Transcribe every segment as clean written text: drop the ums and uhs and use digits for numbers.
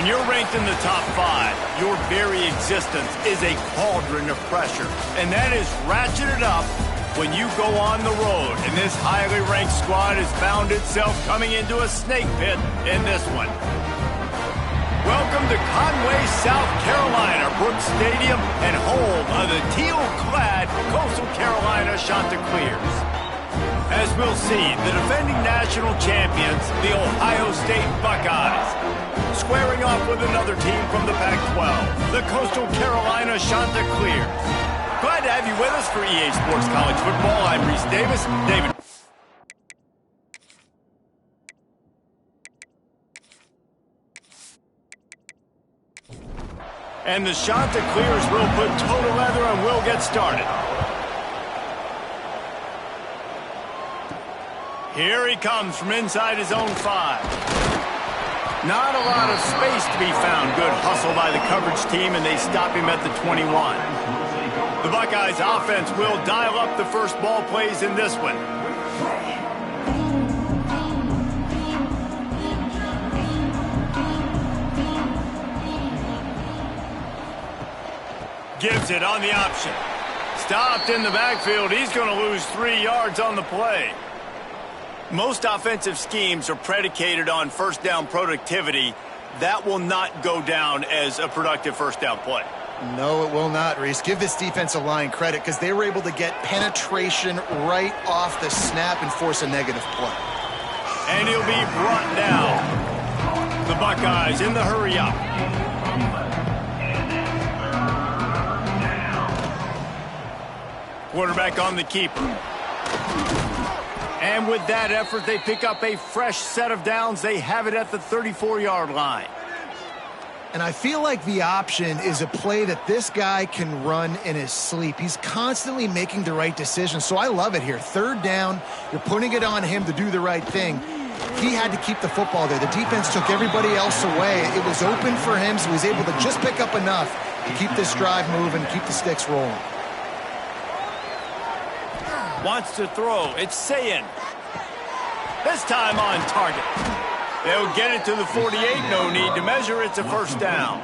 When you're ranked in the top 5, your very existence is a cauldron of pressure. And that is ratcheted up when you go on the road. And this highly ranked squad has found itself coming into a snake pit in this one. Welcome to Conway, South Carolina, Brooks Stadium, and home of the teal-clad Coastal Carolina Chanticleers. As we'll see, the defending national champions, the Ohio State Buckeyes, squaring off with another team from the Pac-12, the Coastal Carolina Chanticleers. Glad to have you with us for EA Sports College Football. I'm Reese Davis. David. And the Chanticleers will put toe to leather and will get started. Here he comes from inside his own 5. Not a lot of space to be found. Good hustle by the coverage team, and they stop him at the 21. The Buckeyes offense will dial up the first ball plays in this one. Gives it on the option. Stopped in the backfield. He's going to lose 3 yards on the play. Most offensive schemes are predicated on first down productivity. That will not go down as a productive first down play. No, it will not, Reese. Give this defensive line credit because they were able to get penetration right off the snap and force a negative play. And he'll be brought down. The Buckeyes in the hurry up. Quarterback on the keeper. And with that effort, they pick up a fresh set of downs. They have it at the 34-yard line. And I feel like the option is a play that this guy can run in his sleep. He's constantly making the right decision, so I love it here. 3rd down, you're putting it on him to do the right thing. He had to keep the football there. The defense took everybody else away. It was open for him, so he was able to just pick up enough to keep this drive moving, keep the sticks rolling. Wants to throw. It's Sayin. This time on target. They'll get it to the 48. No need to measure. It's a first down.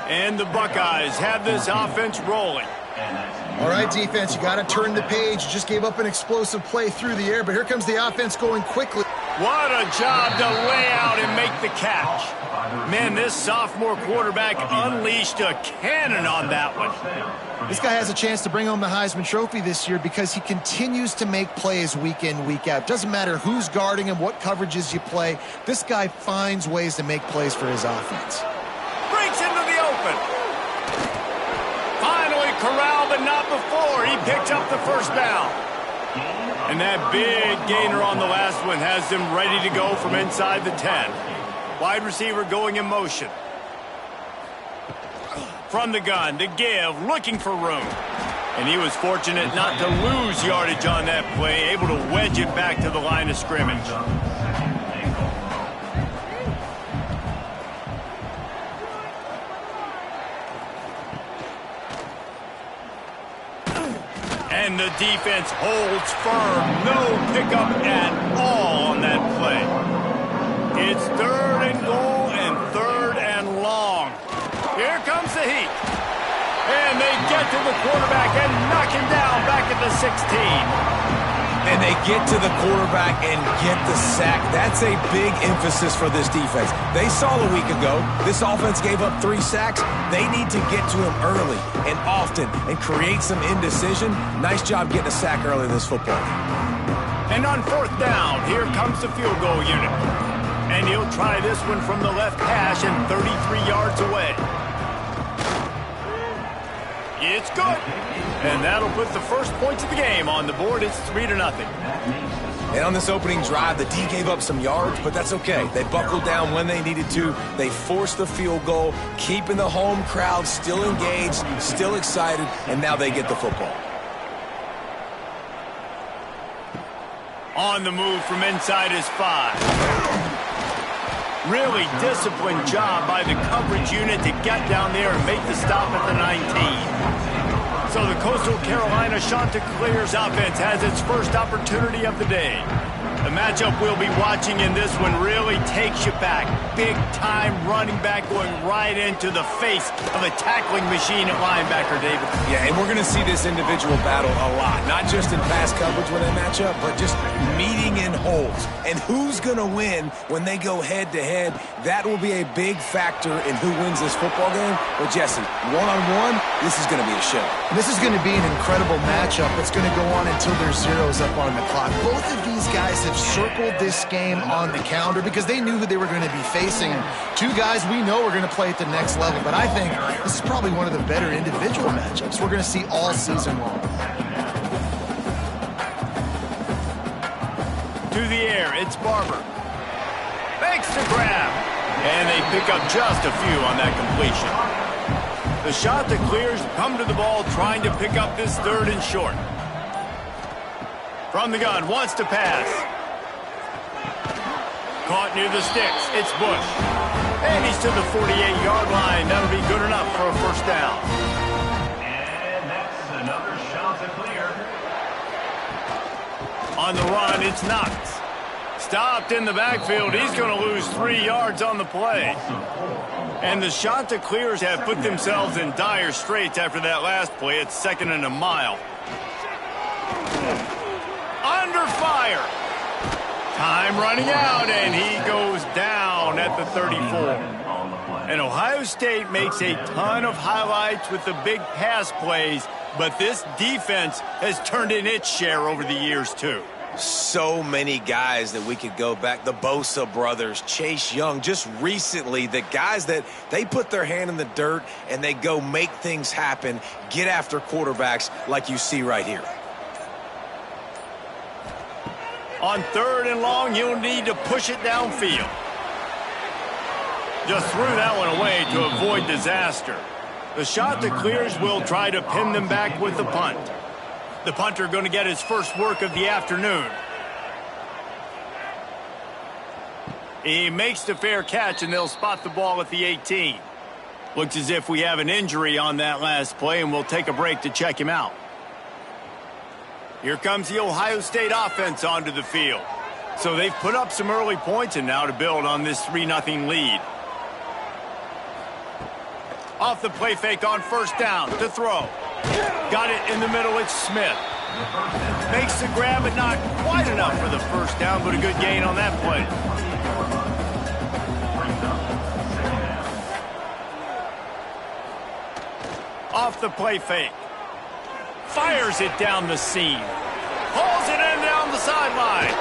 And the Buckeyes have this offense rolling. All right, defense, you got to turn the page. You just gave up an explosive play through the air, but here comes the offense going quickly. What a job to lay out and make the catch. Man, this sophomore quarterback unleashed a cannon on that one. This guy has a chance to bring home the Heisman Trophy this year because he continues to make plays week in, week out. Doesn't matter who's guarding him, what coverages you play. This guy finds ways to make plays for his offense. Breaks into the open. Finally corralled, but not before. He picked up the first down. And that big gainer on the last one has them ready to go from inside the 10. Wide receiver going in motion. From the gun to give, looking for room. And he was fortunate not to lose yardage on that play, able to wedge it back to the line of scrimmage. And the defense holds firm. No pickup at all on that play. It's 3rd and goal and 3rd and long. Here comes the heat. And they get to the quarterback and knock him down back at the 16. And they get to the quarterback and get the sack. That's a big emphasis for this defense. They saw a week ago, this offense gave up 3 sacks. They need to get to him early and often and create some indecision. Nice job getting a sack early in this football game. And on 4th down, here comes the field goal unit. And he'll try this one from the left hash and 33 yards away. It's good. And that'll put the first points of the game on the board. It's 3-0. And on this opening drive, the D gave up some yards, but that's okay. They buckled down when they needed to. They forced the field goal, keeping the home crowd still engaged, still excited, and now they get the football. On the move from inside his 5. Really disciplined job by the coverage unit to get down there and make the stop at the 19. So the Coastal Carolina Chanticleers offense has its first opportunity of the day. The matchup we'll be watching in this one really takes you back. Big-time running back going right into the face of a tackling machine at linebacker, David. Yeah, and we're going to see this individual battle a lot. Not just in pass coverage when they match up, but just meeting in holes. And who's going to win when they go head-to-head? That will be a big factor in who wins this football game. But, Jesse, one-on-one, this is going to be a show. And this is going to be an incredible matchup that's going to go on until there's zeros up on the clock. Both of these guys have circled this game on the calendar because they knew who they were going to be facing. Two guys we know are going to play at the next level, but I think this is probably one of the better individual matchups we're going to see all season long. To the air, it's Barber. Makes the grab. And they pick up just a few on that completion. The shot that clears come to the ball trying to pick up this third and short. From the gun, wants to pass. Caught near the sticks. It's Bush. And he's to the 48-yard line. That'll be good enough for a first down. And that's another shot to clear. On the run, it's Knox. Stopped in the backfield. He's going to lose 3 yards on the play. And the Chanticleers have put themselves in dire straits after that last play. It's 2nd and a mile. Under fire. Time running out, and he goes down at the 34. And Ohio State makes a ton of highlights with the big pass plays, but this defense has turned in its share over the years, too. So many guys that we could go back. The Bosa brothers, Chase Young, just recently, the guys that they put their hand in the dirt and they go make things happen, get after quarterbacks like you see right here. On 3rd and long, you'll need to push it downfield. Just threw that one away to avoid disaster. The shot that clears will try to pin them back with the punt. The punter going to get his first work of the afternoon. He makes the fair catch, and they'll spot the ball at the 18. Looks as if we have an injury on that last play, and we'll take a break to check him out. Here comes the Ohio State offense onto the field. So they've put up some early points, and now to build on this 3-0 lead. Off the play fake on first down to throw. Got it in the middle, it's Smith. Makes the grab, but not quite enough for the first down, but a good gain on that play. Off the play fake. Fires it down the seam. Pulls it in down the sideline.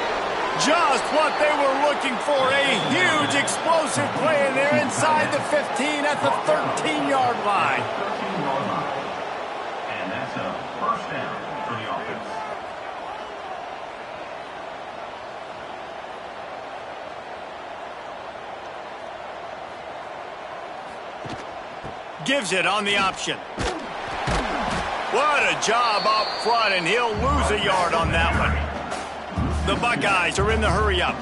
Just what they were looking for. A huge explosive play, and they're inside the 15 at the 13-yard line. And that's a first down for the offense. Gives it on the option. What a job up front, and he'll lose a yard on that one. The Buckeyes are in the hurry-up.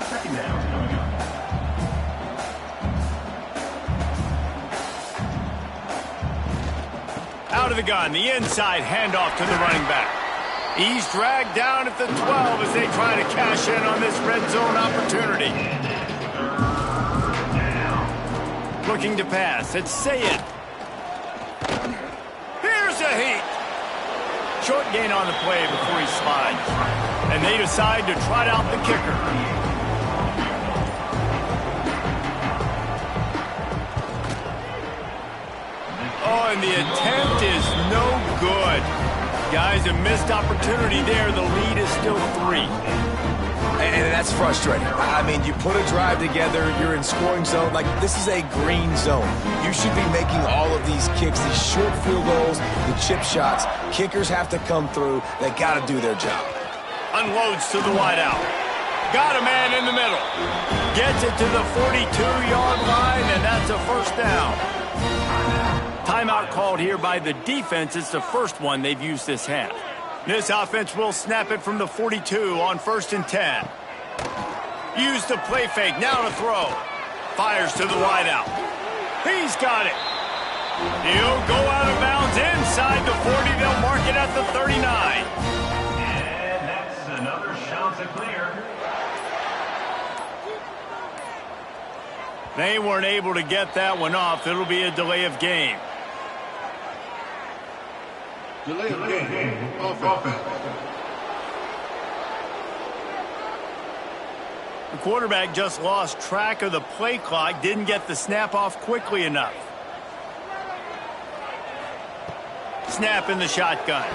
Out of the gun, the inside handoff to the running back. He's dragged down at the 12 as they try to cash in on this red zone opportunity. Looking to pass, it's Sayed. Here's a heat. Short gain on the play before he slides. And they decide to trot out the kicker. Oh, and the attempt is no good. Guys, a missed opportunity there. The lead is still 3. And that's frustrating. I mean, you put a drive together, you're in scoring zone. Like, this is a green zone. You should be making all of these kicks, these short field goals, the chip shots. Kickers have to come through. They got to do their job. Unloads to the wideout. Got a man in the middle. Gets it to the 42-yard line, and that's a first down. Timeout called here by the defense. It's the first one they've used this half. This offense will snap it from the 42 on 1st and 10. Use the play fake, now to throw. Fires to the wideout. He's got it. He'll go out of bounds inside the 40. They'll mark it at the 39. And that's another shot to clear. They weren't able to get that one off. It'll be a delay of game. Delay of game. Offense. The quarterback just lost track of the play clock, didn't get the snap off quickly enough. Snap in the shotgun.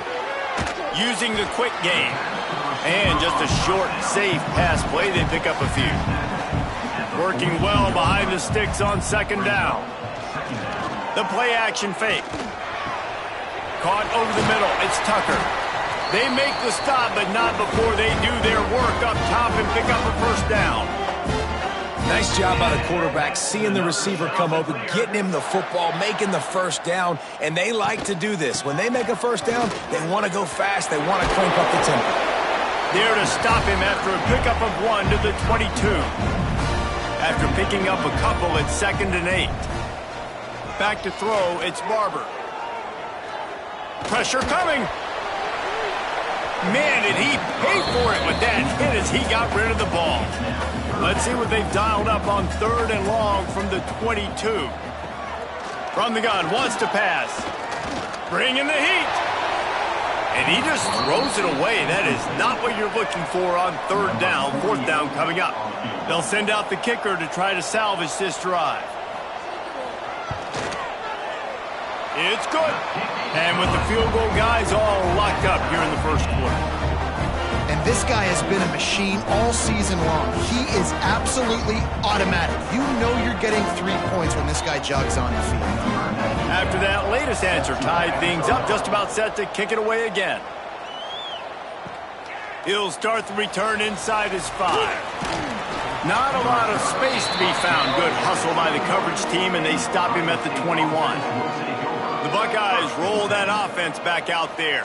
Using the quick game. And just a short, safe pass play. They pick up a few. Working well behind the sticks on second down. The play action fake. Caught over the middle. It's Tucker. They make the stop, but not before they do their work up top and pick up a first down. Nice job by the quarterback, seeing the receiver come open, getting him the football, making the first down, and they like to do this. When they make a first down, they want to go fast, they want to crank up the tempo. There to stop him after a pickup of 1 to the 22. After picking up a couple at 2nd and 8. Back to throw, it's Barber. Pressure coming. Man, did he pay for it with that hit as he got rid of the ball. Let's see what they've dialed up on 3rd and long from the 22. From the gun, wants to pass. Bringing the heat. And he just throws it away. That is not what you're looking for on 3rd down, 4th down coming up. They'll send out the kicker to try to salvage this drive. It's good. And with the field goal guys all locked up here in the first quarter. And this guy has been a machine all season long. He is absolutely automatic. You know you're getting 3 points when this guy jogs on the field. After that latest answer tied things up, just about set to kick it away again. He'll start the return inside his 5. Not a lot of space to be found. Good hustle by the coverage team, and they stop him at the 21. The Buckeyes roll that offense back out there.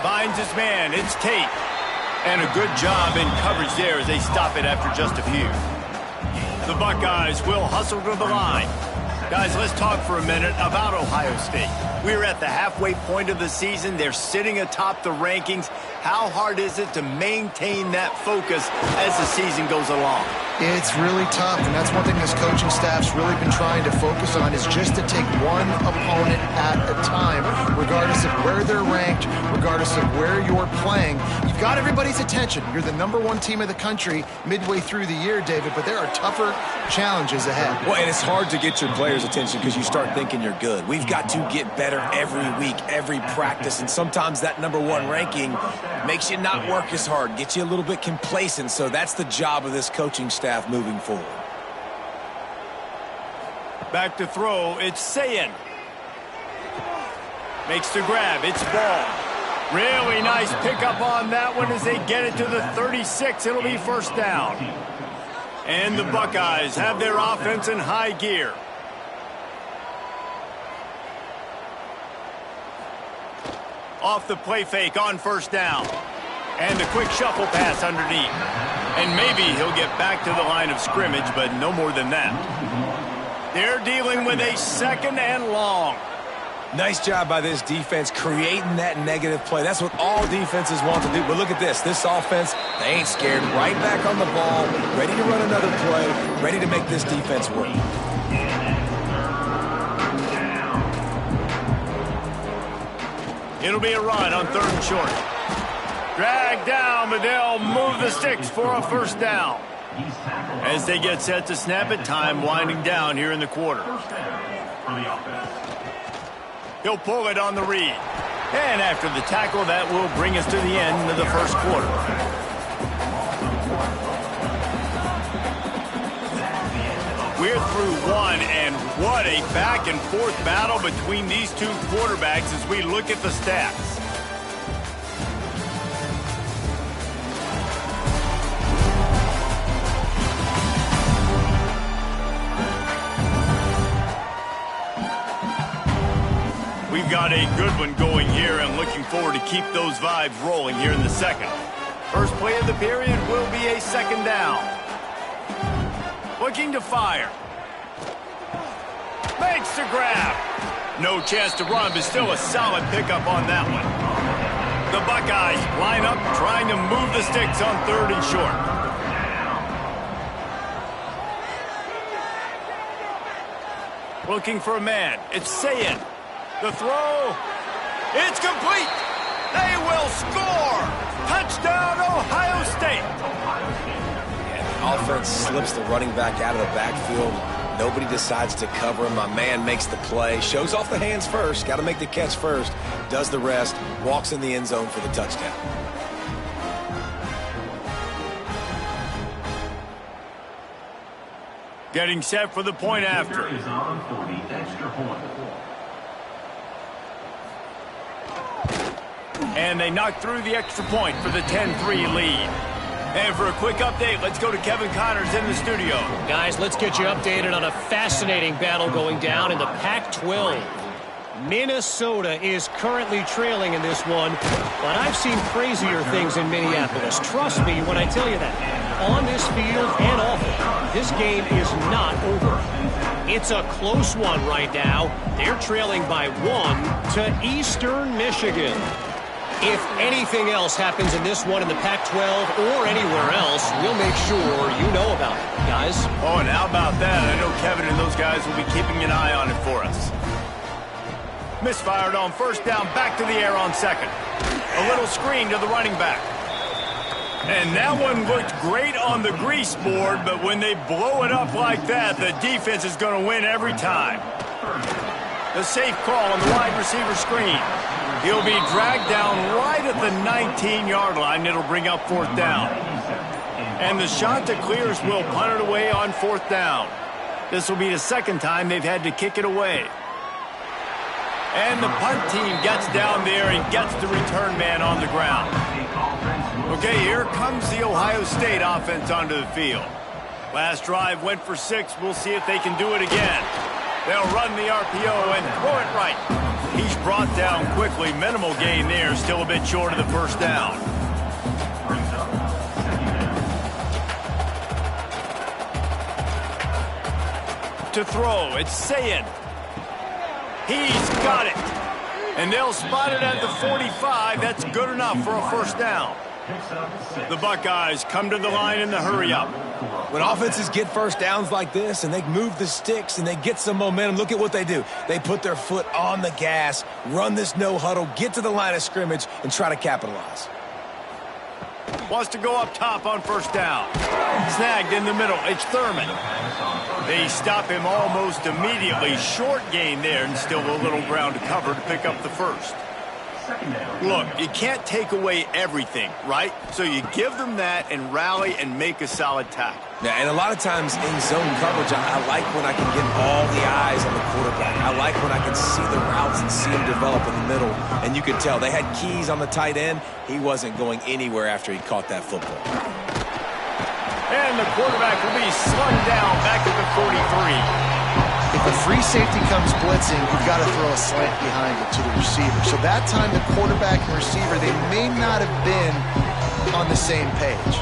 Finds his man. It's Tate. And a good job in coverage there as they stop it after just a few. The Buckeyes will hustle to the line. Guys, let's talk for a minute about Ohio State. We're at the halfway point of the season. They're sitting atop the rankings. How hard is it to maintain that focus as the season goes along? It's really tough, and that's one thing this coaching staff's really been trying to focus on is just to take one opponent at a time, regardless of where they're ranked, regardless of where you're playing. You've got everybody's attention. You're the #1 team of the country midway through the year, David, but there are tougher challenges ahead. Well, and it's hard to get your players' attention because you start thinking you're good. We've got to get better every week, every practice, and sometimes that #1 ranking makes you not work as hard, gets you a little bit complacent, so that's the job of this coaching staff moving forward. Back to throw, it's Sayin. Makes the grab, it's Ball. Really nice pickup on that one as they get it to the 36. It'll be first down. And the Buckeyes have their offense in high gear. Off the play fake on first down. And the quick shuffle pass underneath. And maybe he'll get back to the line of scrimmage, but no more than that. They're dealing with a 2nd and long. Nice job by this defense creating that negative play. That's what all defenses want to do. But look at this. This offense, they ain't scared. Right back on the ball, ready to run another play, ready to make this defense work. It'll be a run on 3rd and short. Drag down, but they'll move the sticks for a first down. As they get set to snap it, time winding down here in the quarter. He'll pull it on the read. And after the tackle, that will bring us to the end of the first quarter. We're through one, and what a back-and-forth battle between these two quarterbacks as we look at the stats. We've got a good one going here and looking forward to keep those vibes rolling here in the second. First play of the period will be a 2nd down. Looking to fire. Makes the grab. No chance to run, but still a solid pickup on that one. The Buckeyes line up trying to move the sticks on 3rd and short. Looking for a man. It's Sayin. The throw. It's complete. They will score. Touchdown, Ohio State. Yeah, the offense slips the running back out of the backfield. Nobody decides to cover him. My man makes the play. Shows off the hands first. Got to make the catch first. Does the rest. Walks in the end zone for the touchdown. Getting set for the point after. Is on for the extra point. And they knock through the extra point for the 10-3 lead. And for a quick update, let's go to Kevin Connors in the studio. Guys, let's get you updated on a fascinating battle going down in the Pac-12. Minnesota is currently trailing in this one, but I've seen crazier things in Minneapolis. Trust me when I tell you that. On this field and off it, this game is not over. It's a close one right now. They're trailing by 1 to Eastern Michigan. If anything else happens in this one in the Pac-12 or anywhere else, we'll make sure you know about it, guys. Oh, and how about that? I know Kevin and those guys will be keeping an eye on it for us. Misfired on first down, back to the air on second. A little screen to the running back. And that one looked great on the grease board, but when they blow it up like that, the defense is going to win every time. The safe call on the wide receiver screen. He'll be dragged down right at the 19-yard line. It'll bring up fourth down. And the Shanta clears will punt it away on fourth down. This will be the second time they've had to kick it away. And the punt team gets down there and gets the return man on the ground. Okay, here comes the Ohio State offense onto the field. Last drive went for 6. We'll see if they can do it again. They'll run the RPO and throw it right. He's brought down quickly. Minimal gain there. Still a bit short of the first down. To throw, it's Sayin. He's got it. And they'll spot it at the 45. That's good enough for a first down. The Buckeyes come to the line in the hurry-up. When offenses get first downs like this and they move the sticks and they get some momentum, look at what they do. They put their foot on the gas, run this no huddle, get to the line of scrimmage, and try to capitalize. Wants to go up top on first down. Snagged in the middle. It's Thurman. They stop him almost immediately. Short gain there and still a little ground to cover to pick up the first. Look, you can't take away everything, right? So you give them that and rally and make a solid tackle. Yeah, and a lot of times in zone coverage, I like when I can get all the eyes on the quarterback. I like when I can see the routes and see him develop in the middle. And you could tell they had keys on the tight end. He wasn't going anywhere after he caught that football. And the quarterback will be slung down back at the 43. If a free safety comes blitzing, you've got to throw a slant behind it to the receiver. So that time the quarterback and receiver, they may not have been on the same page.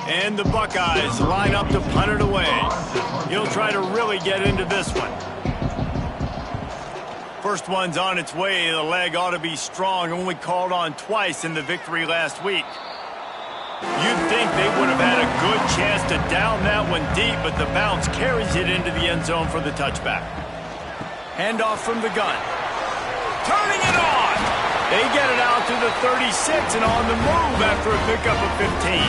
And the Buckeyes line up to punt it away. He'll try to really get into this one. First one's on its way. The leg ought to be strong. Only called on twice in the victory last week. You'd think they would have had a good chance to down that one deep, but the bounce carries it into the end zone for the touchback. Handoff from the gun. Turning it on! They get it out to the 36 and on the move after a pickup of 15.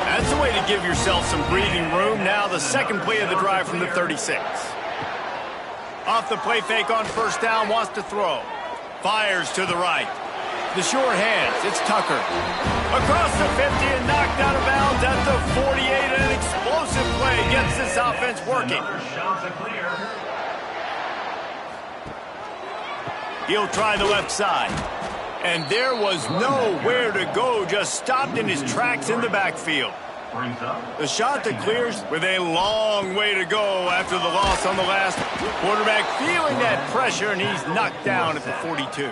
That's the way to give yourself some breathing room. Now the second play of the drive from the 36. Off the play fake on first down, wants to throw. Fires to the right. The short hands, it's Tucker. Across the 50 and knocked out of bounds at the 48. An explosive play gets this offense working. He'll try the left side. And there was nowhere to go, just stopped in his tracks in the backfield. The shot that clears with a long way to go after the loss on the last. Quarterback feeling that pressure, and he's knocked down at the 42.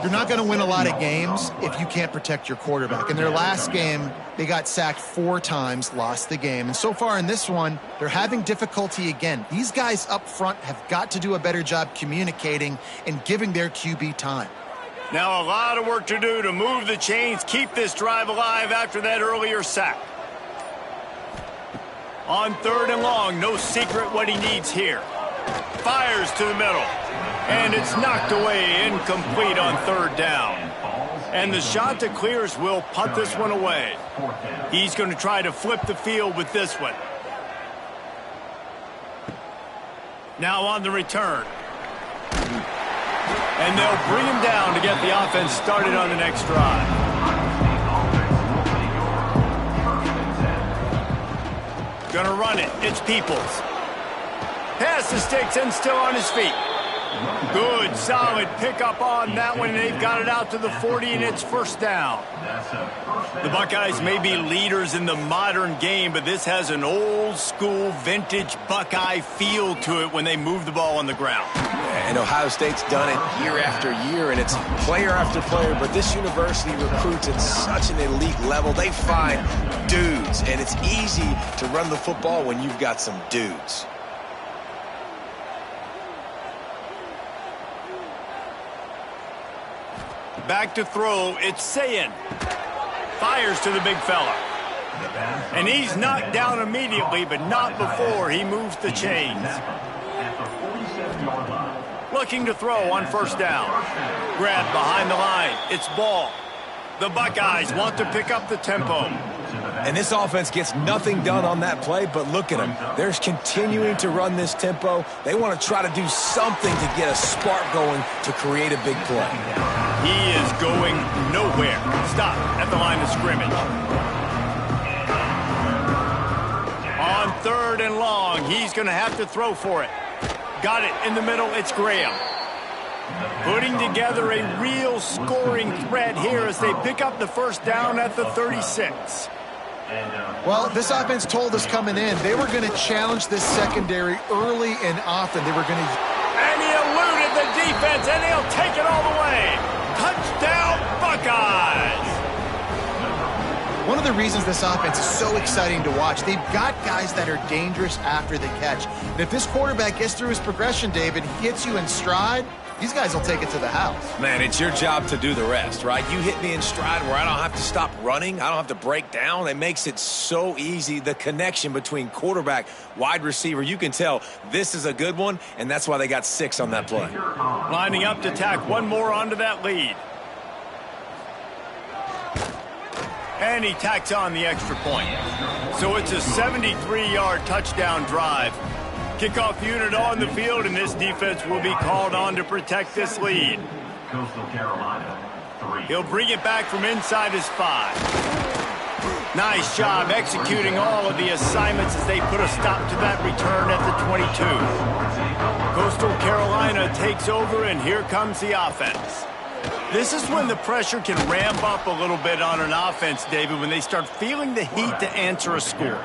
You're not going to win a lot of games if you can't protect your quarterback. In their last game, they got sacked 4 times, lost the game. And so far in this one, they're having difficulty again. These guys up front have got to do a better job communicating and giving their QB time. Now a lot of work to do to move the chains, keep this drive alive after that earlier sack. On 3rd and long, no secret what he needs here. Fires to the middle. And it's knocked away, incomplete on 3rd down. And the shot that clears will punt this one away. He's going to try to flip the field with this one. Now on the return. And they'll bring him down to get the offense started on the next drive. Gonna run it. It's Peoples. Pass the sticks and still on his feet. Good, solid pickup on that one. They've got it out to the 40, and it's 1st down. The Buckeyes may be leaders in the modern game, but this has an old-school, vintage Buckeye feel to it when they move the ball on the ground. And Ohio State's done it year after year, and it's player after player, but this university recruits at such an elite level. They find dudes, and it's easy to run the football when you've got some dudes. Back to throw, it's Sayin. Fires to the big fella. And he's knocked down immediately, but not before he moves the chains. Looking to throw on 1st down. Grab behind the line, it's Ball. The Buckeyes want to pick up the tempo. And this offense gets nothing done on that play, but look at them. They're continuing to run this tempo. They want to try to do something to get a spark going to create a big play. He is going nowhere. Stop at the line of scrimmage. On 3rd and long, he's going to have to throw for it. Got it in the middle, it's Graham. Putting together a real scoring threat here as they pick up the 1st down at the 36. Well, this offense told us coming in they were going to challenge this secondary early and often. They were going to... And he eluded the defense, and he'll take it all the way. Touchdown, Buckeyes! One of the reasons this offense is so exciting to watch, they've got guys that are dangerous after the catch. And if this quarterback gets through his progression, David, he hits you in stride, these guys will take it to the house. Man, it's your job to do the rest, right? You hit me in stride where I don't have to stop running. I don't have to break down. It makes it so easy. The connection between quarterback, wide receiver, you can tell this is a good one, and that's why they got 6 on that play. Lining up to tack one more onto that lead. And he tacks on the extra point. So it's a 73-yard touchdown drive. Kickoff unit on the field, and this defense will be called on to protect this lead. Coastal Carolina, 3. He'll bring it back from inside his 5. Nice job executing all of the assignments as they put a stop to that return at the 22. Coastal Carolina takes over, and here comes the offense. This is when the pressure can ramp up a little bit on an offense, David, when they start feeling the heat to answer a score.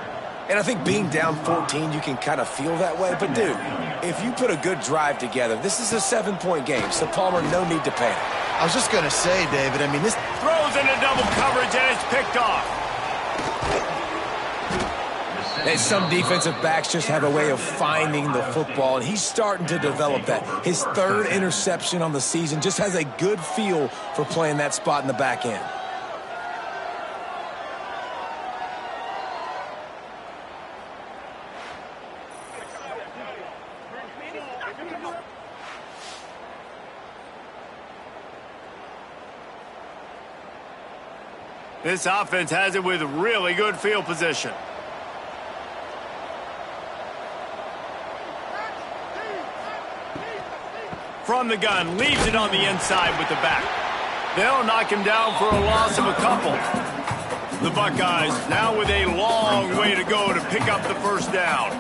And I think being down 14, you can kind of feel that way. But, dude, if you put a good drive together, this is a 7-point game. So, Palmer, no need to panic. I was just going to say, David, I mean, this... Throws into double coverage, and it's picked off. And some defensive backs just have a way of finding the football, and he's starting to develop that. His 3rd interception on the season, just has a good feel for playing that spot in the back end. This offense has it with really good field position. From the gun, leaves it on the inside with the back. They'll knock him down for a loss of a couple. The Buckeyes now with a long way to go to pick up the 1st down.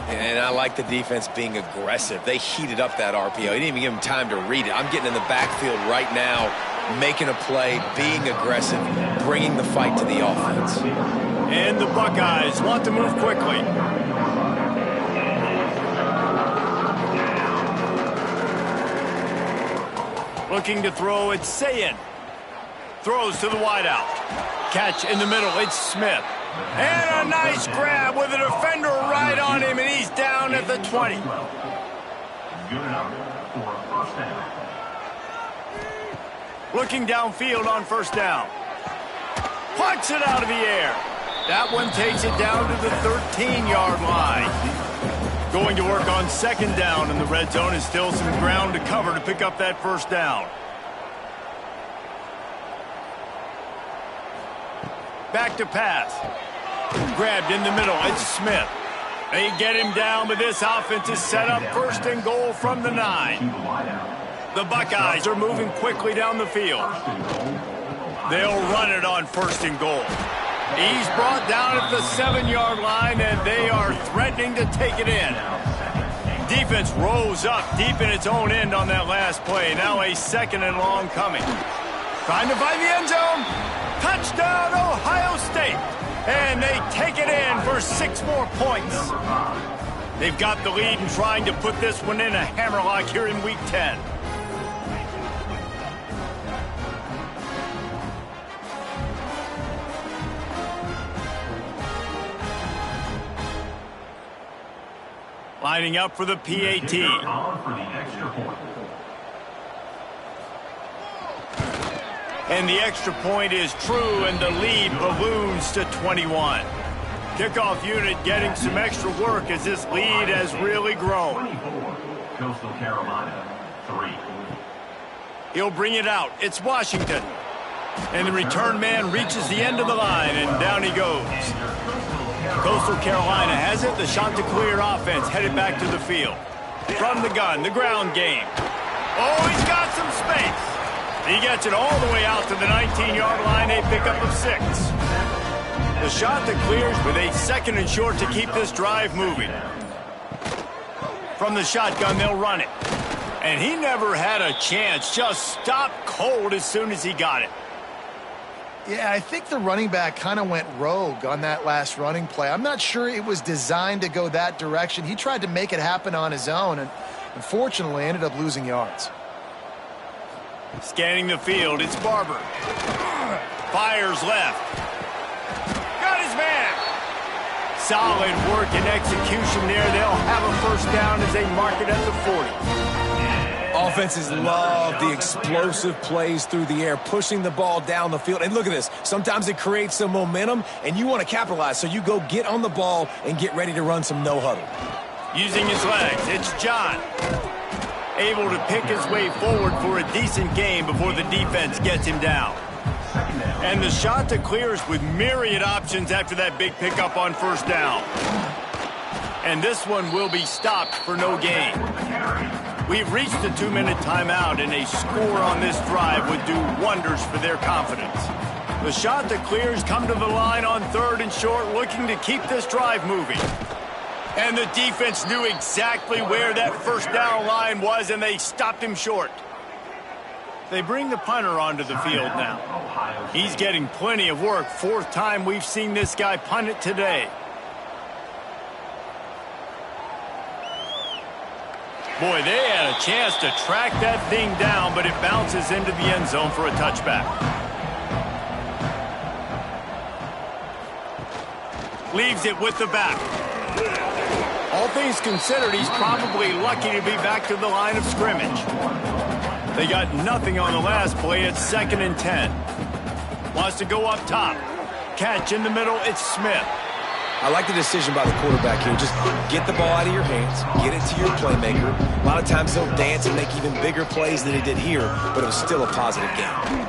And I like the defense being aggressive. They heated up that RPO. He didn't even give him time to read it. I'm getting in the backfield right now, making a play, being aggressive, bringing the fight to the offense. And the Buckeyes want to move quickly. Looking to throw, it's Sayin. Throws to the wideout. Catch in the middle, it's Smith. And a nice grab with a defender right on him, and he's down at the 20. Good enough for a 1st down. Looking downfield on 1st down. Punts it out of the air. That one takes it down to the 13-yard line. Going to work on second down in the red zone is still some ground to cover to pick up that first down. Back to pass. Grabbed in the middle. It's Smith. They get him down, but this offense is set up first and goal from the 9. The Buckeyes are moving quickly down the field. They'll run it on first and goal. He's brought down at the 7-yard line, and they are threatening to take it in. Defense rose up deep in its own end on that last play. Now a second and long coming. Trying to find the end zone. Touchdown, Ohio State. And they take it in for 6 more points. They've got the lead and trying to put this one in a hammerlock here in Week 10. Lining up for the PAT. And the extra point is true, and the lead balloons to 21. Kickoff unit getting some extra work as this lead has really grown. 24, Coastal Carolina, 3. He'll bring it out. It's Washington. And the return man reaches the end of the line, and down he goes. Coastal Carolina has it. The Chanticleer offense headed back to the field. From the gun, the ground game. Oh, he's got some space. He gets it all the way out to the 19-yard line, a pickup of 6. The Chanticleers with a second and short to keep this drive moving. From the shotgun, they'll run it. And he never had a chance, just stopped cold as soon as he got it. Yeah, I think the running back kind of went rogue on that last running play. I'm not sure it was designed to go that direction. He tried to make it happen on his own, and unfortunately ended up losing yards. Scanning the field, it's Barber. Fires left. Got his man. Solid work and execution there. They'll have a first down as they mark it at the 40. Offenses love the explosive plays through the air, pushing the ball down the field. And look at this. Sometimes it creates some momentum, and you want to capitalize. So you go get on the ball and get ready to run some no huddle. Using his legs, it's John. Able to pick his way forward for a decent game before the defense gets him down. And the Chanticleers with myriad options after that big pickup on first down. And this one will be stopped for no gain. We've reached the 2-minute timeout, and a score on this drive would do wonders for their confidence. The Chanticleers come to the line on third and short, looking to keep this drive moving. And the defense knew exactly where that first down line was, and they stopped him short. They bring the punter onto the field now. He's getting plenty of work. 4th time we've seen this guy punt it today. Boy, they had a chance to track that thing down, but it bounces into the end zone for a touchback. Leaves it with the back. All things considered, he's probably lucky to be back to the line of scrimmage. They got nothing on the last play. It's 2nd and 10. Wants to go up top. Catch in the middle. It's Smith. I like the decision by the quarterback here. Just get the ball out of your hands, get it to your playmaker. A lot of times they'll dance and make even bigger plays than he did here, but it was still a positive game.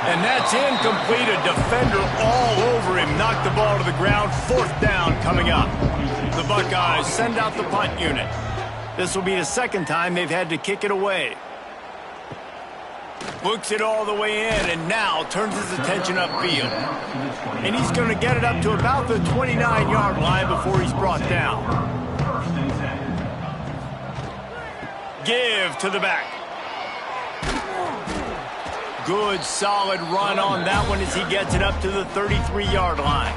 And that's incomplete. A defender all over him. Knocked the ball to the ground. 4th down coming up. The Buckeyes send out the punt unit. This will be the 2nd time they've had to kick it away. Looks it all the way in, and now turns his attention upfield. And he's going to get it up to about the 29-yard line before he's brought down. Give to the back. Good, solid run on that one as he gets it up to the 33-yard line.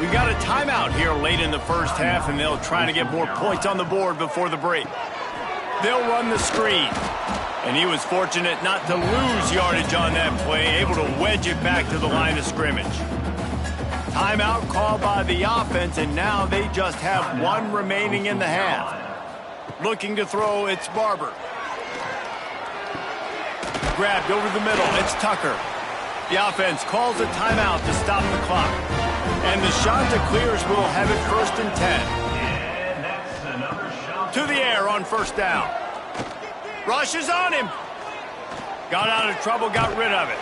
We've got a timeout here late in the first half, and they'll try to get more points on the board before the break. They'll run the screen. And he was fortunate not to lose yardage on that play, able to wedge it back to the line of scrimmage. Timeout called by the offense, and now they just have 1 remaining in the half. Looking to throw, it's Barber. Grabbed over the middle, it's Tucker. The offense calls a timeout to stop the clock. And the Chanticleers will have it 1st and 10. And that's another shot. To the air on 1st down. Rushes on him. Got out of trouble, got rid of it.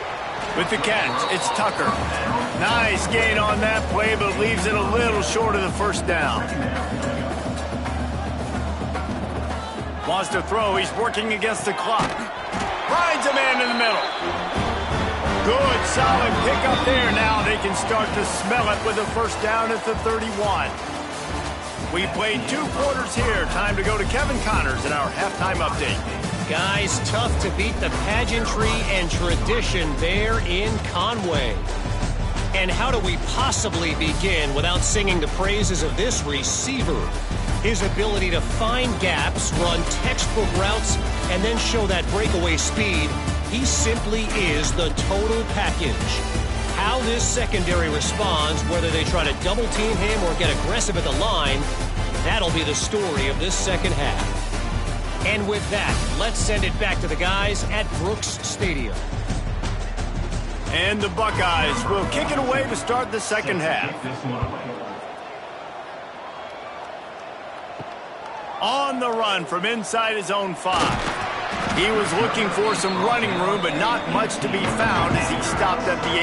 With the catch, it's Tucker. Nice gain on that play, but leaves it a little short of the 1st down. Wants to throw. He's working against the clock. Finds a man in the middle. Good, solid pickup there. Now they can start to smell it with a 1st down at the 31. We played 2 quarters here. Time to go to Kevin Connors in our halftime update. Guys, tough to beat the pageantry and tradition there in Conway. And how do we possibly begin without singing the praises of this receiver? His ability to find gaps, run textbook routes, and then show that breakaway speed. He simply is the total package. How this secondary responds, whether they try to double team him or get aggressive at the line, that'll be the story of this second half. And with that, let's send it back to the guys at Brooks Stadium. And the Buckeyes will kick it away to start the second half. On the run from inside his own 5. He was looking for some running room, but not much to be found as he stopped at the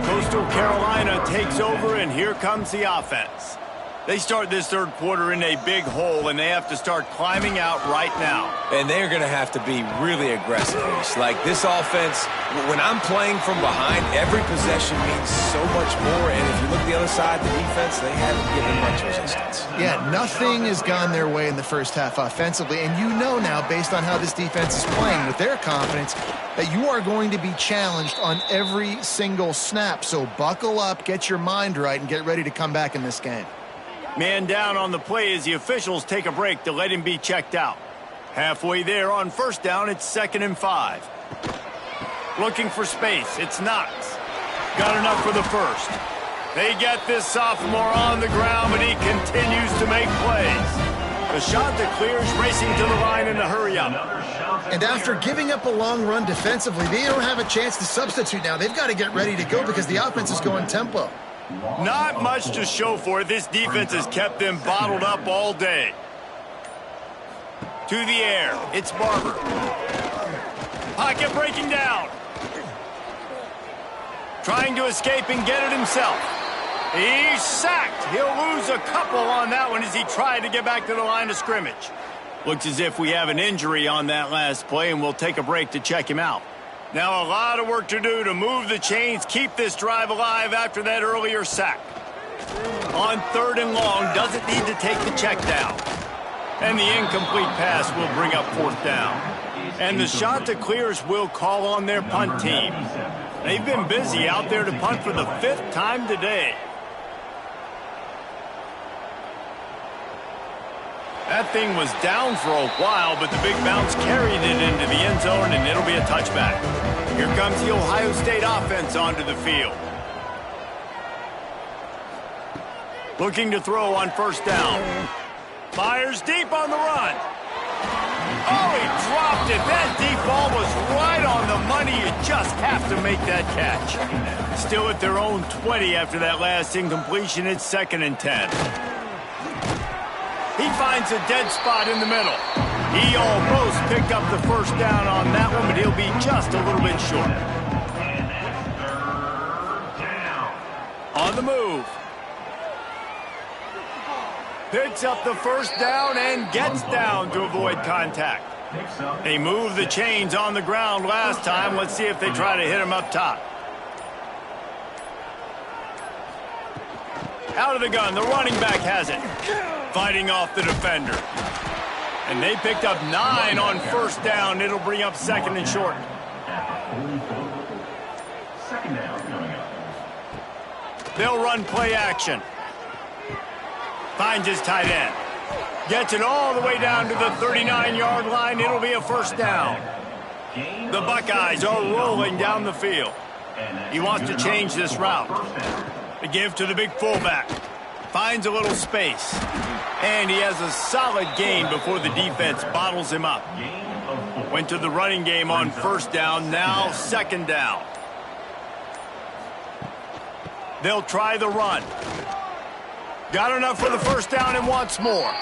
18. Coastal Carolina takes over, and here comes the offense. They start this 3rd quarter in a big hole, and they have to start climbing out right now. And they're going to have to be really aggressive. Like this offense, when I'm playing from behind, every possession means so much more. And if you look the other side, the defense, they haven't given much resistance. Yeah, nothing has gone their way in the first half offensively. And you know now, based on how this defense is playing with their confidence, that you are going to be challenged on every single snap. So buckle up, get your mind right, and get ready to come back in this game. Man down on the play as the officials take a break to let him be checked out. Halfway there on 1st down, it's 2nd and 5. Looking for space, it's Knox. Got enough for the 1st. They get this sophomore on the ground, but he continues to make plays. The Chanticleers racing to the line in a hurry up. And after giving up a long run defensively, they don't have a chance to substitute now. They've got to get ready to go because the offense is going tempo. Not much to show for it. This defense has kept them bottled up all day. To the air. It's Barber. Pocket breaking down. Trying to escape and get it himself. He's sacked. He'll lose a couple on that one as he tried to get back to the line of scrimmage. Looks as if we have an injury on that last play, and we'll take a break to check him out. Now a lot of work to do to move the chains, keep this drive alive after that earlier sack. On 3rd and long, doesn't need to take the check down. And the incomplete pass will bring up 4th down. And the Chanticleers will call on their punt team. They've been busy out there to punt for the 5th time today. That thing was down for a while, but the big bounce carried it into the end zone, and it'll be a touchback. Here comes the Ohio State offense onto the field. Looking to throw on 1st down. Fires deep on the run. Oh, he dropped it. That deep ball was right on the money. You just have to make that catch. Still at their own 20 after that last incompletion. It's 2nd and 10. He finds a dead spot in the middle. He almost picked up the 1st down on that one, but he'll be just a little bit short. On the move. Picks up the 1st down and gets down to avoid contact. They moved the chains on the ground last time. Let's see if they try to hit him up top. Out of the gun, the running back has it. Fighting off the defender. And they picked up 9 on 1st down. It'll bring up 2nd and short. They'll run play action. Finds his tight end. Gets it all the way down to the 39-yard line. It'll be a 1st down. The Buckeyes are rolling down the field. He wants to change this route. The give to the big fullback. Finds a little space. And he has a solid gain before the defense bottles him up. Went to the running game on first down, now second down. They'll try the run. Got enough for the first down and wants more.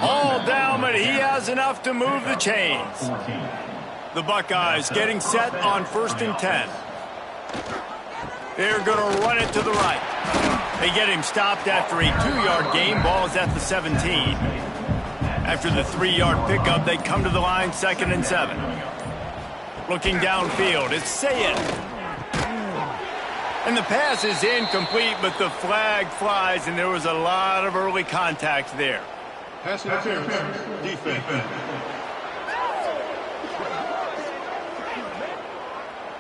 All down, but he has enough to move the chains. The Buckeyes getting set on 1st and 10. They're going to run it to the right. They get him stopped after a 2-yard gain. Ball is at the 17. After the 3-yard pickup, they come to the line 2nd and 7. Looking downfield, it's Sayed. And the pass is incomplete, but the flag flies, and there was a lot of early contact there. Pass interference. Defense.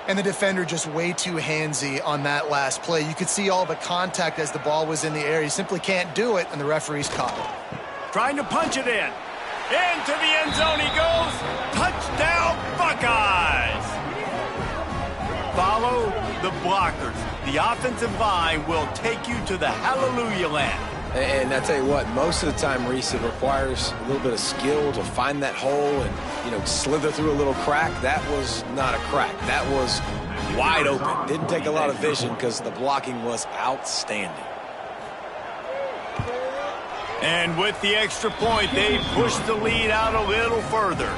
And the defender just way too handsy on that last play. You could see all the contact as the ball was in the air. He simply can't do it, and the referee's caught it. Trying to punch it in. Into the end zone he goes. Touchdown, Buckeyes! Follow the blockers. The offensive line will take you to the hallelujah land. And I tell you what, most of the time, Reese, it requires a little bit of skill to find that hole and, slither through a little crack. That was not a crack. That was wide open. Didn't take a lot of vision because the blocking was outstanding. And with the extra point, they push the lead out a little further.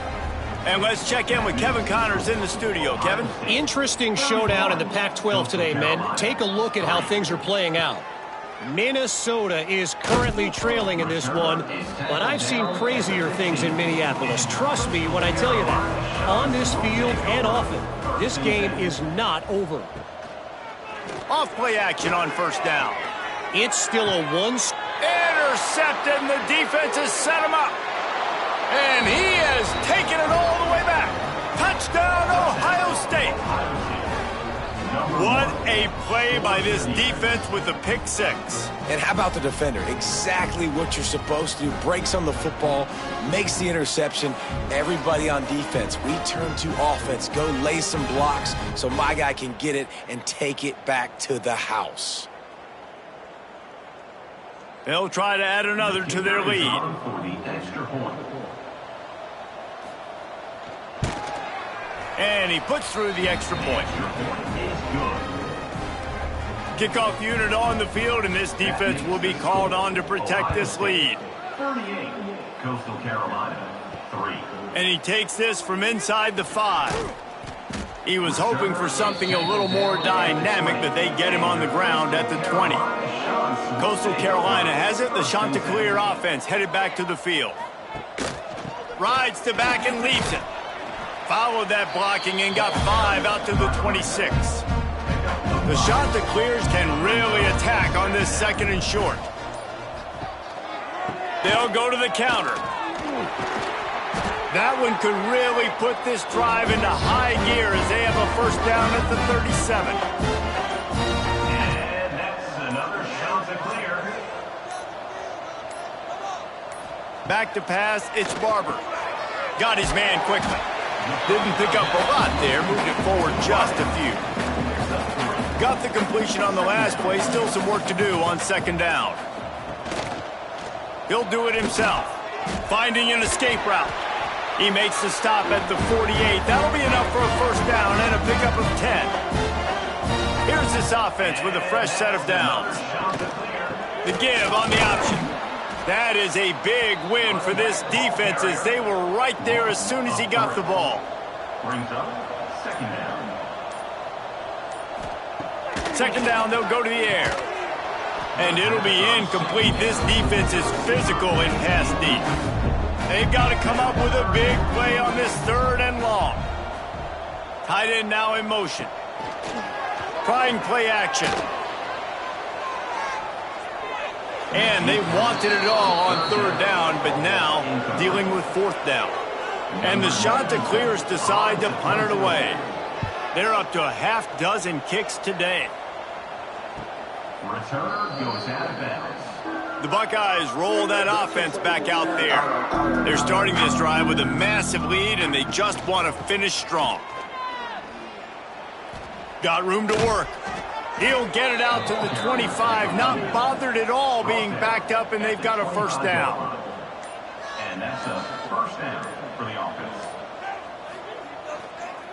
And let's check in with Kevin Connors in the studio. Kevin? Interesting showdown in the Pac-12 today, men. Take a look at how things are playing out. Minnesota is currently trailing in this one, but I've seen crazier things in Minneapolis. Trust me when I tell you that. On this field and off it, this game is not over. Off play action on first down. It's still a intercepted, and the defense has set him up. And he has taken it all the way back. Touchdown, Ohio State. What a play by this defense with the pick six. And how about the defender? Exactly what you're supposed to do. Breaks on the football, makes the interception. Everybody on defense, we turn to offense. Go lay some blocks so my guy can get it and take it back to the house. They'll try to add another to their lead. And he puts through the extra point. Kickoff unit on the field, and this defense will be called on to protect this lead. 38, Coastal Carolina, 3. And he takes this from inside the 5. He was hoping for something a little more dynamic, but they get him on the ground at the 20. Coastal Carolina has it. The Chanticleer offense headed back to the field. Rides to back and leaves it. Followed that blocking and got 5 out to the 26. The Chanticleers can really attack on this 2nd and short. They'll go to the counter. That one could really put this drive into high gear as they have a first down at the 37. And that's another Chanticleer. Back to pass, it's Barber. Got his man quickly. Didn't pick up a lot there, moved it forward just a few. Got the completion on the last play, still some work to do on 2nd down. He'll do it himself, finding an escape route. He makes the stop at the 48. That'll be enough for a first down and a pickup of 10. Here's this offense with a fresh set of downs. The give on the option. That is a big win for this defense as they were right there as soon as he got the ball. Brings up 2nd down. 2nd down, they'll go to the air. And it'll be incomplete. This defense is physical in pass deep. They've got to come up with a big play on this 3rd and long. Tight end now in motion. Trying play action. And they wanted it all on 3rd down, but now dealing with 4th down. And the Chanticleers decide to punt it away. They're up to a half dozen kicks today. Return goes out of bounds. The Buckeyes roll that offense back out there. They're starting this drive with a massive lead, and they just want to finish strong. Got room to work. He'll get it out to the 25, not bothered at all being backed up, and they've got a first down. And that's a first down for the offense.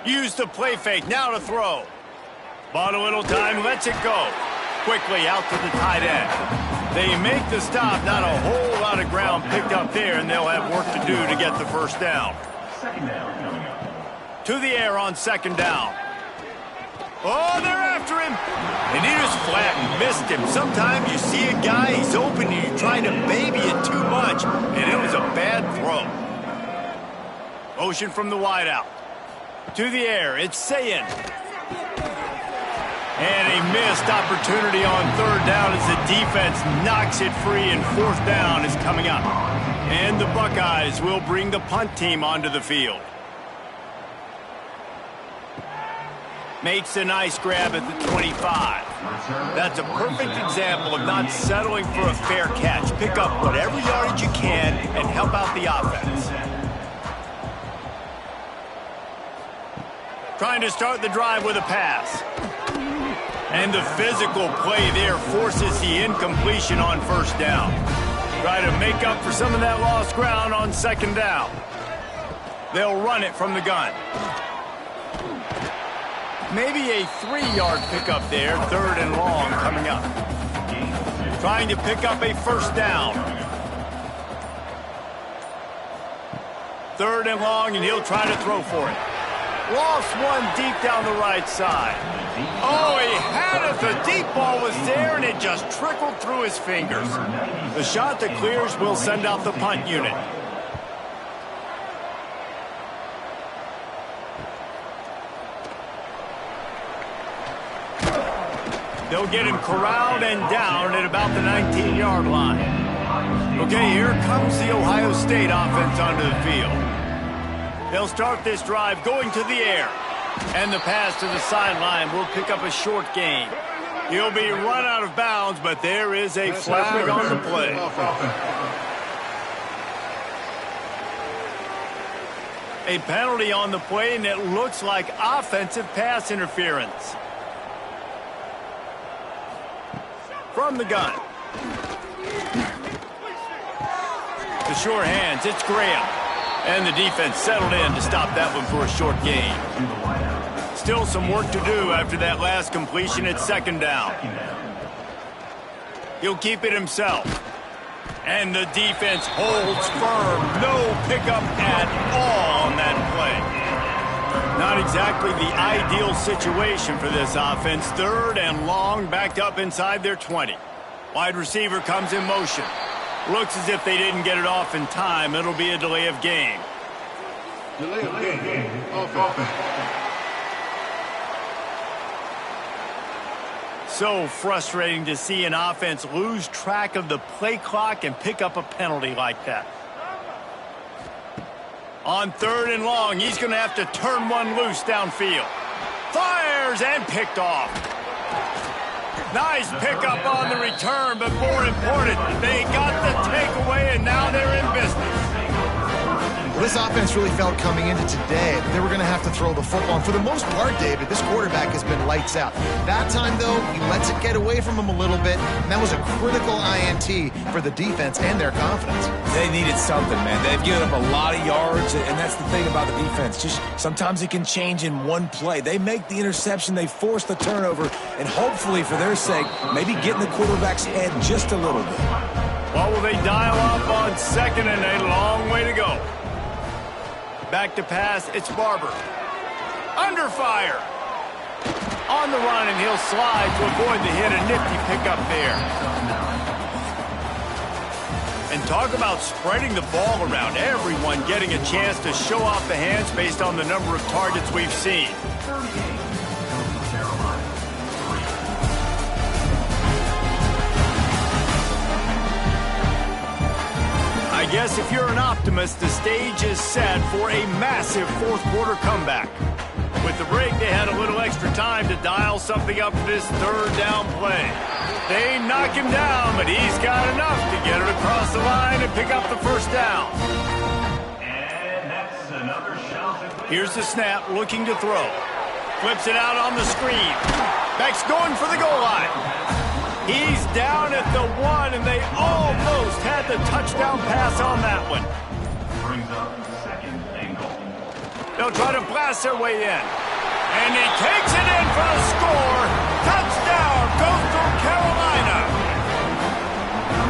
Use the play fake, now to throw. Bought a little time, lets it go. Quickly out to the tight end. They make the stop, not a whole lot of ground picked up there, and they'll have work to do to get the first down. To the air on second down. Oh, they're after him. And he just flat missed him. Sometimes you see a guy, he's open, and you're trying to baby it too much, and it was a bad throw. Motion from the wideout. To the air, it's Sayin. And a missed opportunity on third down as the defense knocks it free, and fourth down is coming up. And the Buckeyes will bring the punt team onto the field. Makes a nice grab at the 25. That's a perfect example of not settling for a fair catch. Pick up whatever yardage you can and help out the offense. Trying to start the drive with a pass. And the physical play there forces the incompletion on first down. Try to make up for some of that lost ground on second down. They'll run it from the gun. Maybe a 3-yard pickup there, third and long coming up. Trying to pick up a first down. Third and long, and he'll try to throw for it. Lost one deep down the right side. Oh, he had it. The deep ball was there, and it just trickled through his fingers. The shot that clears will send out the punt unit. They'll get him corralled and down at about the 19-yard line. Okay, here comes the Ohio State offense onto the field. They'll start this drive going to the air. And the pass to the sideline will pick up a short gain. He'll be run out of bounds, but there is a flag on the play. A penalty on the play, and it looks like offensive pass interference. From the gun. The sure hands, it's Graham. And the defense settled in to stop that one for a short gain. Still some work to do after that last completion at second down. He'll keep it himself. And the defense holds firm. No pickup at all on that play. Not exactly the ideal situation for this offense. Third and long, backed up inside their 20. Wide receiver comes in motion. Looks as if they didn't get it off in time. It'll be a delay of game. Delay of game. Offense. So frustrating to see an offense lose track of the play clock and pick up a penalty like that. On third and long, he's going to have to turn one loose downfield. Fires and picked off. Nice pickup on the return, but more important, they got the takeaway, and now they're in business. Well, this offense really felt coming into today that they were going to have to throw the football. And for the most part, David, this quarterback has been lights out. That time, though, he lets it get away from him a little bit, and that was a critical INT for the defense and their confidence. They needed something, man. They've given up a lot of yards, and that's the thing about the defense. Just sometimes it can change in one play. They make the interception, they force the turnover, and hopefully, for their sake, maybe get in the quarterback's head just a little bit. Well, will they dial up on second, and a long way to go. Back to pass, it's Barber. Under fire. On the run, and he'll slide to avoid the hit. A nifty pickup there. And talk about spreading the ball around. Everyone getting a chance to show off the hands based on the number of targets we've seen. I guess if you're an optimist, the stage is set for a massive fourth quarter comeback. With the break, they had a little extra time to dial something up for this third down play. They knock him down, but he's got enough to get it across the line and pick up the first down. And that's another shot. Here's the snap, looking to throw. Flips it out on the screen. Beck's going for the goal line. He's down at the 1, and they almost had the touchdown pass on that one. Brings up second and goal. They'll try to blast their way in. And he takes it in for the score. Touchdown, goes to Carolina.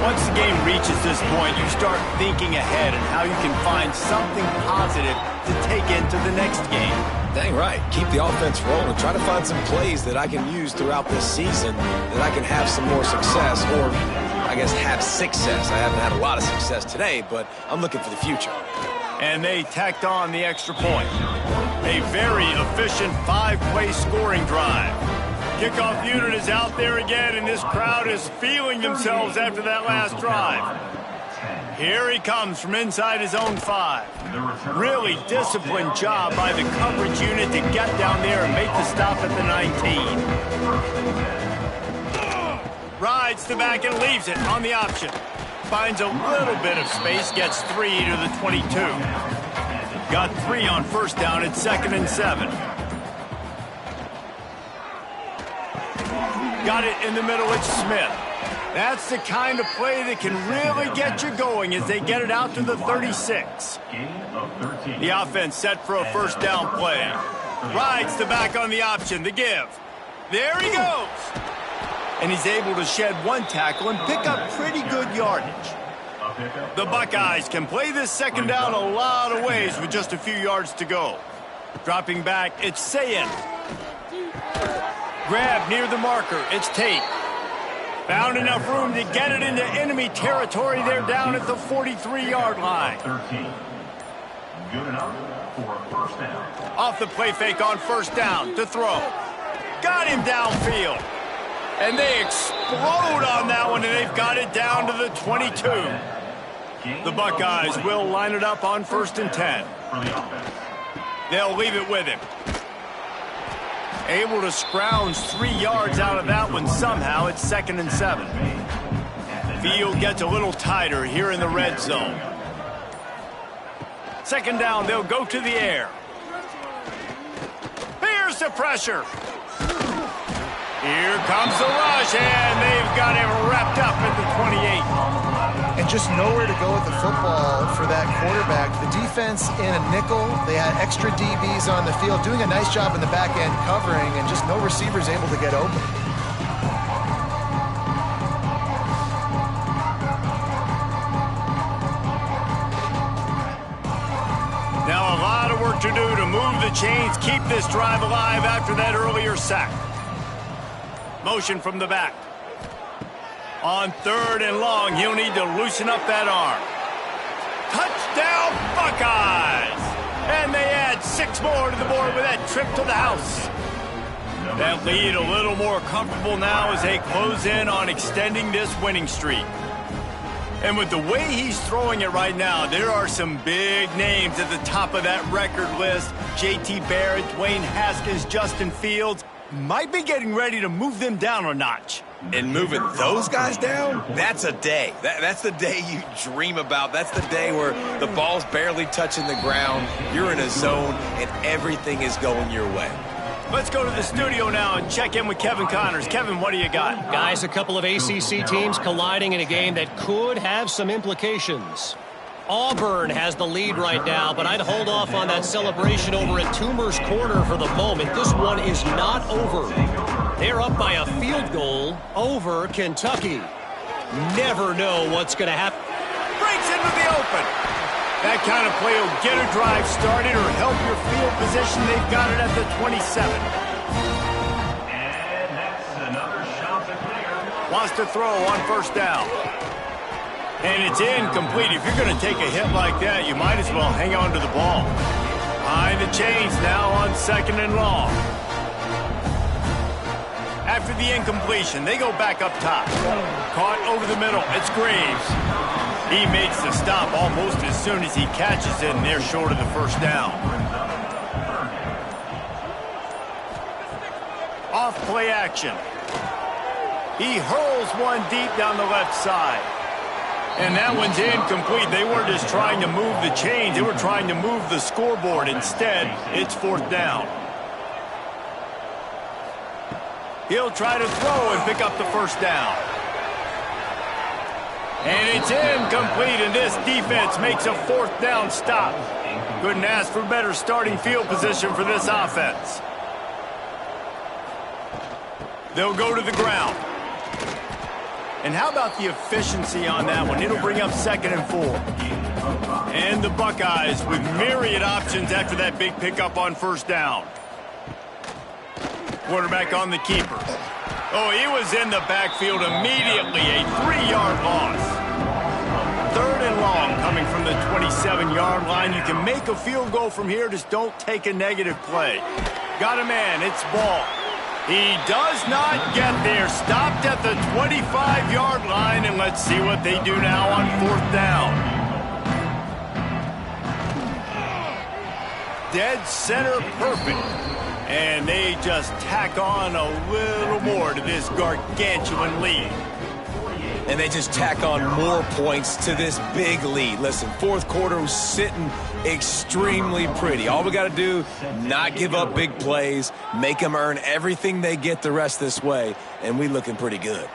Once the game reaches this point, you start thinking ahead and how you can find something positive to take into the next game. Dang right. Keep the offense rolling. Try to find some plays that I can use throughout this season that I can have some more success, or I guess have success. I haven't had a lot of success today, but I'm looking for the future. And they tacked on the extra point. A very efficient 5-play scoring drive. Kickoff unit is out there again, and this crowd is feeling themselves after that last drive. Here he comes from inside his own 5. Really disciplined job by the coverage unit to get down there and make the stop at the 19. Rides the back and leaves it on the option. Finds a little bit of space, gets 3 to the 22. Got 3 on first down at 2nd and 7. Got it in the middle, it's Smith. That's the kind of play that can really get you going as they get it out to the 36. The offense set for a first down play. Rides the back on the option, the give. There he goes. And he's able to shed 1 tackle and pick up pretty good yardage. The Buckeyes can play this second down a lot of ways with just a few yards to go. Dropping back, it's Sayin. Grab near the marker, it's Tate. Found enough room to get it into enemy territory. They're down at the 43-yard line. 13. Good enough for a first down. Off the play fake on first down to throw. Got him downfield. And they explode on that one, and they've got it down to the 22. The Buckeyes will line it up on 1st and 10. They'll leave it with him. Able to scrounge 3 yards out of that one somehow. It's 2nd and 7. Field gets a little tighter here in the red zone. Second down, they'll go to the air. Here's the pressure. Here comes the rush, and they've got him wrapped up at the 28. And just nowhere to go with the football for that quarterback. The defense in a nickel, they had extra DBs on the field, doing a nice job in the back end covering, and just no receivers able to get open. Now a lot of work to do to move the chains, keep this drive alive after that earlier sack. Motion from the back. On 3rd and long, he'll need to loosen up that arm. Touchdown, Buckeyes! And they add 6 more to the board with that trip to the house. That lead a little more comfortable now as they close in on extending this winning streak. And with the way he's throwing it right now, there are some big names at the top of that record list. J.T. Barrett, Dwayne Haskins, Justin Fields might be getting ready to move them down a notch. And moving those guys down, that's a day. That's the day you dream about. That's the day where the ball's barely touching the ground, you're in a zone, and everything is going your way. Let's go to the studio now and check in with Kevin Connors. Kevin, what do you got? Guys, a couple of ACC teams colliding in a game that could have some implications. Auburn has the lead right now, but I'd hold off on that celebration over at Toomer's Corner for the moment. This one is not over. They're up by a field goal over Kentucky. Never know what's going to happen. Breaks into the open. That kind of play will get a drive started or help your field position. They've got it at the 27. And that's another shot at player. Wants to throw on first down. And it's incomplete. If you're going to take a hit like that, you might as well hang on to the ball. Behind the chains now on 2nd and long. After the incompletion, they go back up top. Caught over the middle. It's Graves. He makes the stop almost as soon as he catches it, and they're short of the first down. Off play action. He hurls one deep down the left side. And that one's incomplete. They weren't just trying to move the chains. They were trying to move the scoreboard. Instead, it's 4th down. He'll try to throw and pick up the first down. And it's incomplete, and this defense makes a 4th down stop. Couldn't ask for better starting field position for this offense. They'll go to the ground. And how about the efficiency on that one? It'll bring up 2nd and 4. And the Buckeyes with myriad options after that big pickup on 1st down. Quarterback on the keeper. Oh, he was in the backfield immediately. A 3-yard loss. 3rd and long coming from the 27-yard line. You can make a field goal from here. Just don't take a negative play. Got a man. It's ball. He does not get there. Stopped at the 25-yard line, and let's see what they do now on 4th down. Dead center perfect. And they just tack on a little more to this gargantuan lead. And they just tack on more points to this big lead. Listen, 4th quarter was sitting extremely pretty. All we got to do, not give up big plays, make them earn everything they get the rest this way, and we looking pretty good.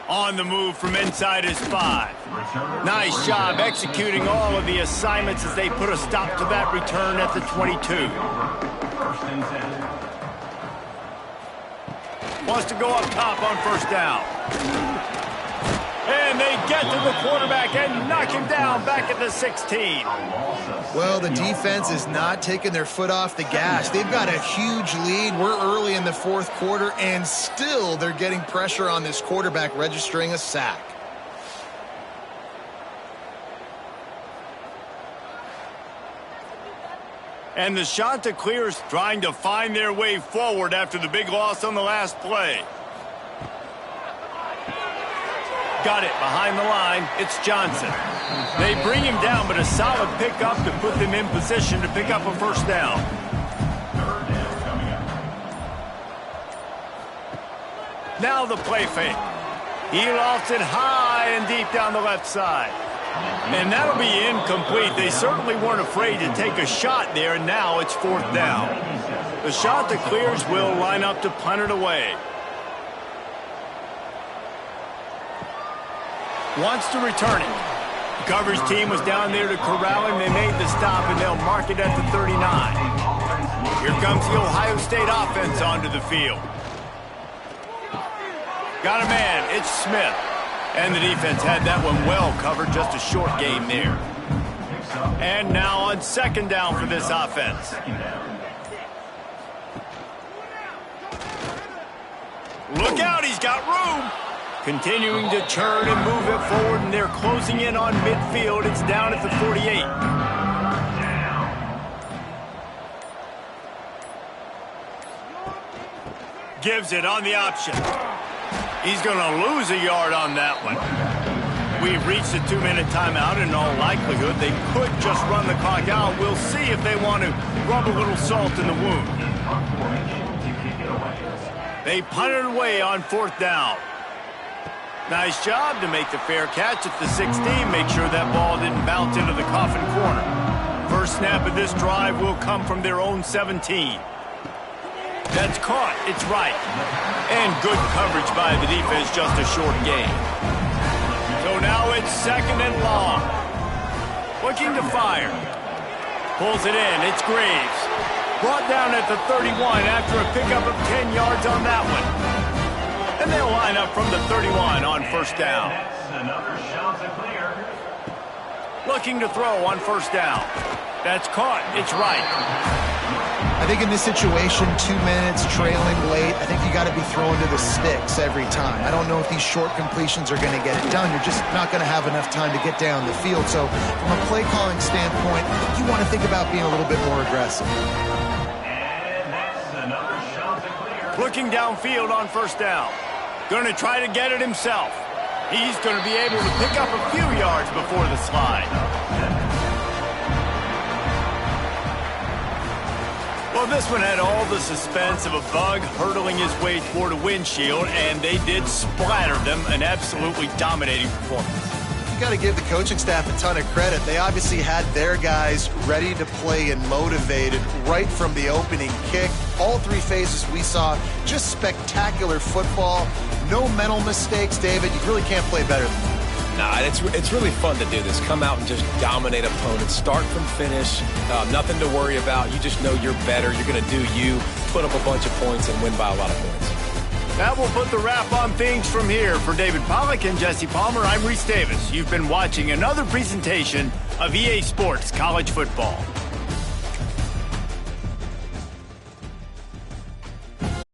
On the move from inside his 5. Nice job executing all of the assignments as they put a stop to that return at the 22. Wants to go up top on 1st down. And they get to the quarterback and knock him down back at the 16. Well, the defense is not taking their foot off the gas. They've got a huge lead. We're early in the 4th quarter, and still they're getting pressure on this quarterback, registering a sack. And the Chanticleers trying to find their way forward after the big loss on the last play. Got it behind the line. It's Johnson. They bring him down, but a solid pickup to put them in position to pick up a 1st down. Now the play fake. He lofts it high and deep down the left side. And that'll be incomplete. They certainly weren't afraid to take a shot there, and now it's 4th down. The Chanticleers will line up to punt it away. Wants to return it. The coverage team was down there to corral him. They made the stop, and they'll mark it at the 39. Here comes the Ohio State offense onto the field. Got a man. It's Smith. And the defense had that one well covered. Just a short game there. And now on 2nd down for this offense. Look out. He's got room. Continuing to churn and move it forward, and they're closing in on midfield. It's down at the 48. Gives it on the option. He's going to lose a yard on that one. We've reached a 2-minute timeout. In all likelihood, they could just run the clock out. We'll see if they want to rub a little salt in the wound. They punt it away on 4th down. Nice job to make the fair catch at the 16. Make sure that ball didn't bounce into the coffin corner. First snap of this drive will come from their own 17. That's caught. It's right. And good coverage by the defense. Just a short gain. So now it's 2nd and long. Looking to fire. Pulls it in. It's Graves. Brought down at the 31 after a pickup of 10 yards on that one. And they'll line up from the 31 on 1st down. Looking to throw on 1st down. That's caught. It's right. I think in this situation, 2 minutes, trailing late, I think you got to be throwing to the sticks every time. I don't know if these short completions are going to get it done. You're just not going to have enough time to get down the field. So from a play calling standpoint, you want to think about being a little bit more aggressive. Looking downfield on 1st down. Going to try to get it himself. He's going to be able to pick up a few yards before the slide. Well, this one had all the suspense of a bug hurtling his way toward a windshield, and they did splatter them. An absolutely dominating performance. You got to give the coaching staff a ton of credit. They obviously had their guys ready to play and motivated right from the opening kick. All 3 phases we saw, just spectacular football. No mental mistakes, David. You really can't play better than that. Nah, it's really fun to do this. Come out and just dominate opponents. Start from finish. Nothing to worry about. You just know you're better. You're going to do you, put up a bunch of points, and win by a lot of points. That will put the wrap on things from here. For David Pollack and Jesse Palmer, I'm Reese Davis. You've been watching another presentation of EA Sports College Football.